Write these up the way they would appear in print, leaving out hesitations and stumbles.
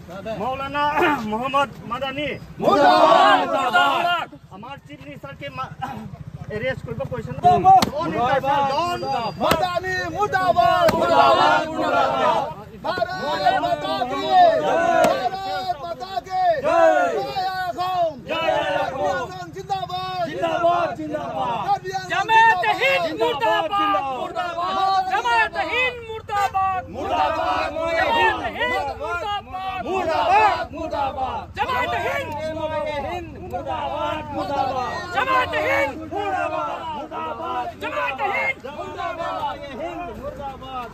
मौलाना मोहम्मद मदानी हमारे chief minister के arrest करब क्वेश्चन मदानी मुर्दाबाद मुर्दाबाद मुर्दाबाद भारत माता की भारत माता के जय कौम जिंदाबाद जिंदाबाद जिंदाबाद जमात हिंद मुर्दाबाद मुर्दाबाद जमात हिंद मुर्दाबाद मुर्दाबाद जमात हिंद मुर्दाबाद मुर्दाबाद मुर्दाबाद जमात हिंद मुर्दाबाद मुर्दाबाद जमात हिंद मुर्दाबाद मुर्दाबाद जमात हिंद मुर्दाबाद हिंद मुर्दाबाद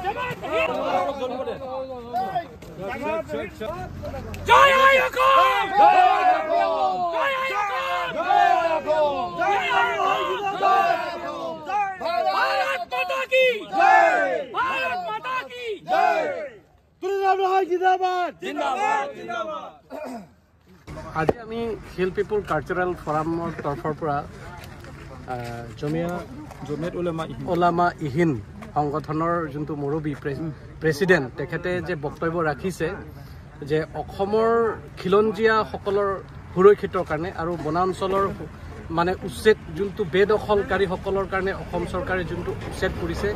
जमात हिंद जय आयकम जय भारत माता की जय भारत माता की जय जिंदाबाद जिंदाबाद जिंदाबाद आज आमी हिल पिपल कालचारेल फराমৰ তৰফৰ পৰা জমিয়ত উলামা ইহিন সংগঠনৰ যোনটো মুৰব্বী প্ৰেসিডেন্ট তেখেতে যে বক্তব্য ৰাখিছে যে অসমৰ খিলঞ্জীয়াসকলৰ সুৰক্ষিতৰ কাৰণে আৰু বনাঞ্চলৰ মানে উচ্ছেদ যোনটো বেদখলকাৰীসকলৰ কাৰণে অসম চৰকাৰে যোনটো উচ্ছেদ কৰিছে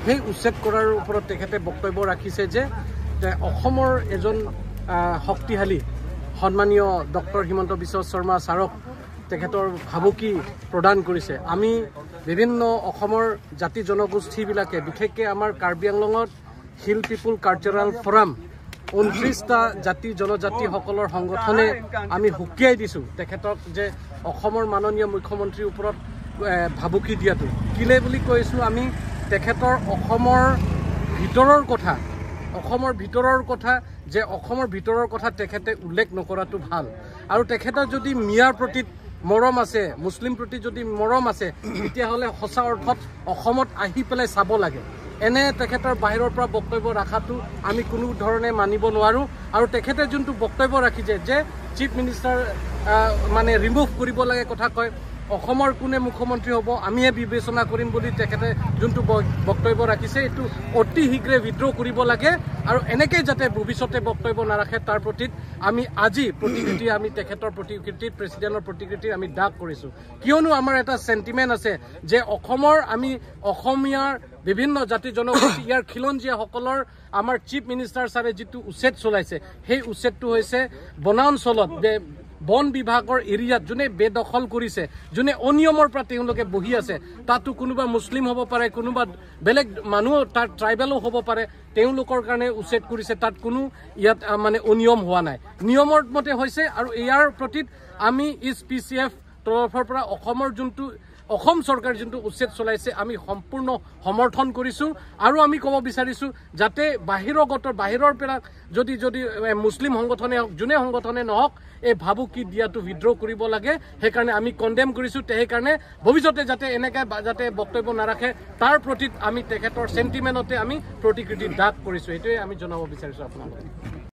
সেই উচ্ছেদ কৰাৰ ওপৰত তেখেতে বক্তব্য ৰাখিছে যে অসমৰ এজন শক্তিশালী সন্মানীয় ডক্টৰ হিমন্ত বিশ্ব শৰ্মা ছাৰক তেখেতৰ ভাবুকি প্ৰদান কৰিছে আমি বিভিন্ন অসমৰ জাতি জনগোষ্ঠীবিলাকে বিশেষকৈ আমাৰ কাৰ্বি আংলঙত হিল পিপল কালচাৰেল ফৰাম 29টা জাতি জনজাতিসকলৰ সংগঠনে আমি হুকিয়াই দিছো তেখেতক যে অসমৰ মাননীয় মুখ্যমন্ত্ৰীৰ ওপৰত ভাবুকি দিয়াটো কিলে বুলি কৈছো আমি তেখেতৰ অসমৰ ভিতৰৰ কথা যে অসমৰ ভিতৰৰ কথা তেখেতে উল্লেখ নকৰাটো ভাল আৰু তেখেতৰ যদি মিয়াৰ প্ৰতি মৰম আছে মুছলিম প্ৰতি যদি মৰম আছে তেতিয়াহ'লে সঁচা অৰ্থত অসমত আহি পেলাই চাব লাগে এনে তেখেতৰ বাহিৰৰ পৰা বক্তব্য ৰাখাটো আমি কোনো ধৰণে মানিব নোৱাৰো আৰু তেখেতে যোনটো বক্তব্য ৰাখিছে যে চিফ মিনিষ্টাৰ মানে ৰিমুভ কৰিব লাগে কথা কয় অসমৰ কোনে মুখ্যমন্ত্ৰী হ'ব আমিয়ে বিবেচনা কৰিম বুলি তেখেতে যোনটো বক্তব্য ৰাখিছে এটো অতি শীঘ্ৰে বিদ্ৰোহ কৰিব লাগে আৰু এনেকৈ যাতে ভৱিষ্যতে বক্তব্য নাৰাখে তাৰ প্ৰতি আমি আজি প্ৰতিকৃতি আমি তেখেতৰ প্ৰতিকৃতি প্ৰেসিডেন্টৰ প্ৰতিকৃতি আমি ডাক কৰিছো কিয়নো আমাৰ এটা সেন্টিমেন্ট আছে যে অসমৰ আমি অসমীয়াৰ বিভিন্ন জাতি জনগোষ্ঠী ইয়াৰ খিলঞ্জীয়াসকলৰ আমাৰ চিফ মিনিষ্টাৰ ছাৰে যিটো উচ্ছেদ চলাইছে সেই উচ্ছেদটো হৈছে বনাঞ্চলত বন বিভাগৰ এৰিয়াত যোনে বেদখল কৰিছে যোনে অনিয়মৰ পৰা তেওঁলোকে বহি আছে তাতো কোনোবা মুছলিম হ'ব পাৰে কোনোবা বেলেগ মানুহ তাৰ ট্ৰাইবেলো হ'ব পাৰে তেওঁলোকৰ কাৰণে উচ্ছেদ কৰিছে তাত কোনো ইয়াত মানে অনিয়ম হোৱা নাই নিয়মৰ মতে হৈছে আৰু ইয়াৰ প্ৰতি আমি পিচিএফ তৰফৰ পৰা অসমৰ যোনটো অসম চৰকাৰ যোনটো উচ্ছেদ চলাইছে আমি সম্পূৰ্ণ সমৰ্থন কৰিছো আৰু আমি ক'ব বিচাৰিছো যাতে বাহিৰৰ পৰা যদি মুছলিম সংগঠনে যোনে সংগঠনে নহওক এই ভাবুকি দিয়াটো বিদ্ৰোহ কৰিব লাগে সেইকাৰণে আমি কণ্ডেম কৰিছো সেইকাৰণে ভৱিষ্যতে যাতে এনেকৈ যাতে বক্তব্য নাৰাখে তাৰ প্ৰতি আমি তেখেতৰ সেন্টিমেন্টতে আমি প্ৰতিকৃতি ডাক কৰিছো এইটোৱে আমি জনাব বিচাৰিছো আপোনালোকক